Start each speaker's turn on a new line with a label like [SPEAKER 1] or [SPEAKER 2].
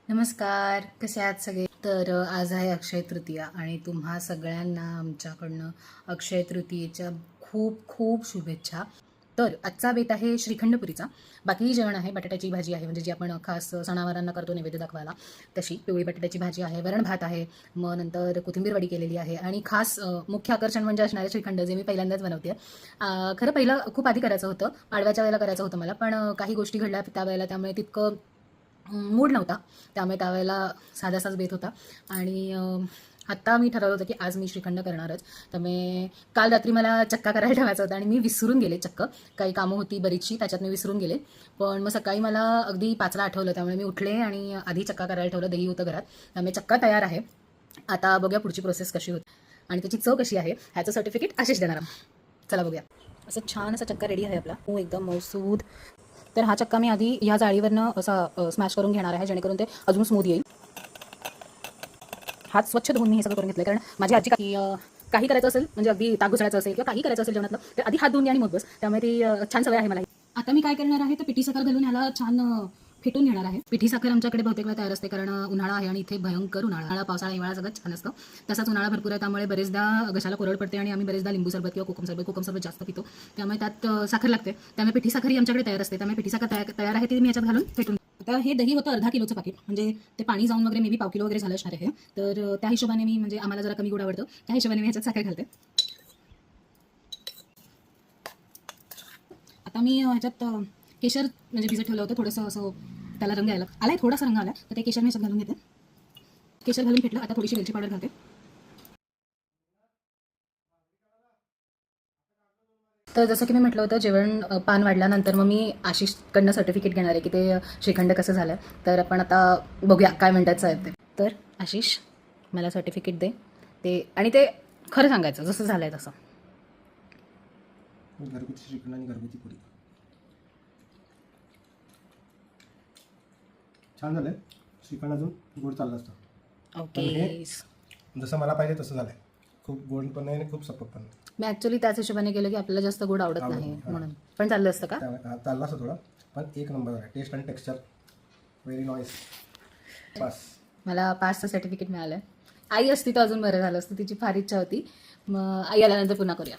[SPEAKER 1] नमस्कार, कसे आहात सगळे? तर आज आहे अक्षय तृतीया आणि तुम्हा सगळ्यांना आमच्याकडनं अक्षय तृतीयेच्या खूप खूप शुभेच्छा. तर आजचा बेत आहे श्रीखंडपुरीचा. बाकीही जेवण आहे, बटाट्याची भाजी आहे, म्हणजे जी आपण खास सणावारांना करतो नैवेद्य दाखवायला तशी पिवळी बटाट्याची भाजी आहे, वरण भात आहे, मग नंतर कोथिंबीर वडी केलेली आहे आणि खास मुख्य आकर्षण म्हणजे असणारे श्रीखंड जे मी पहिल्यांदाच बनवते. खरं पहिलं खूप आधी करायचं होतं, पाडव्याच्या वेळेला करायचं होतं मला, पण काही गोष्टी घडल्या त्यावेळेला, त्यामुळे तितकं मूड नव्हता. त्यामुळे त्यावेळेला साधासाच बेत होता आणि आत्ता मी ठरवलं होतं की आज मी श्रीखंड करणारच. त्यामुळे काल रात्री मला चक्का करायला ठेवायचा होता आणि मी विसरून गेले चक्क. काही कामं होती बरीचशी, त्याच्यात मी विसरून गेले. पण मग सकाळी मला अगदी 5ला आठवलं, त्यामुळे मी उठले आणि आधी चक्का करायला ठेवलं. दही होतं घरात, त्यामुळे चक्का तयार आहे. आता बघूया पुढची प्रोसेस कशी होती आणि त्याची चव कशी आहे, ह्याचं सर्टिफिकेट आशिष देणार. चला बघूया. असं छान असा चक्का रेडी आहे आपला, हो एकदम मौसूद. तर हा चक्का मी आधी ह्या जाळीवरनं असा स्मॅश करून घेणार आहे, जेणेकरून ते अजून स्मूथ येईल. हात स्वच्छ धुवून मी हे सगळं करून घेतलं, कारण माझी आजी काही करायचं असेल, म्हणजे अगदी ताक घुसळायचं असेल किंवा काही करायचं असेल जेवणातलं, तर आधी हात धुवून घ्या आणि मग बस. त्यामुळे ती छान सवय आहे मला. आता मी काय करणार आहे, तर पिठी साखर घालून ह्याला छान फेटून घेणार आहे. पिठी साखर आमच्याकडे बहुतेक वेळा तयार असते, कारण उन्हाळा आहे आणि इथे भयंकर उन्हाळा, पावसाळा, हिवाळा सगळं छान असतं. तसाच उन्हाळा भरपूर आहे, त्यामुळे बरेचदा घशाला कोरड पडते आणि आम्ही बरेचदा लिंबू सरबत किंवा कोकम सरबत जास्त पितो, त्यामुळे त्यात साखर लागते. त्यामुळे पिठी साखर ही आमच्याकडे तयार असते, त्यामुळे पिठी साखर तयार आहे ती मी याच्यात घालून फेटून. आता हे दही होतं अर्धा किलोचं पाकीट, म्हणजे ते पाणी जाऊन वगैरे मे बी पाव किलो वगैरे झालं असणार आहे. तर त्या हिशोबाने मी, म्हणजे आम्हाला जरा कमी गोड आवडतं, त्या हिशोबाने मी ह्याच्यात साखर घालते. आता मी ह्याच्यात केशर म्हणजे भिजत ठेवलं होतं थोडंसं, असं त्याला रंग यायला आलाय, थोडासा रंग आला, तर ते केशर मी ह्याच्यात घालून घेते. केशर घालून फेटलं. आता थोडीशी वेलची पावडर घालते. तर जसं की मी म्हटलं होतं, जेवण पान वाढल्यानंतर मग मी आशिषकडनं सर्टिफिकेट घेणार आहे की ते श्रीखंड कसं झालं. तर आपण आता बघूया काय म्हणतायचं आहे ते. तर आशिष, मला सर्टिफिकेट दे ते, आणि ते खरं सांगायचं जसं झालं आहे तसं.
[SPEAKER 2] घरगुती श्रीखंड आणि घरगुती पुरी छान झालंय. श्रीखंड अजून गोड चाललं असतं, पण
[SPEAKER 1] ओके.
[SPEAKER 2] हे जसं मला पाहिजे तसं झालंय. खूप गोड पण नाही आणि खूप सपक पण नाही.
[SPEAKER 1] मी ॲक्च्युली त्याच हिशोबाने केलं की आपल्याला जास्त गोड आवडत नाही म्हणून, पण चाललं असतं का?
[SPEAKER 2] त्यामुळे चालला असं थोडं, पण एक नंबर आहे. टेस्ट आणि टेक्स्चर व्हेरी नॉईस. बस
[SPEAKER 1] मला 5चं सर्टिफिकेट मिळालं आहे. आई असती तर अजून बरं झालं असतं, तिची फार इच्छा होती. मग आई आल्यानंतर पुन्हा करूया.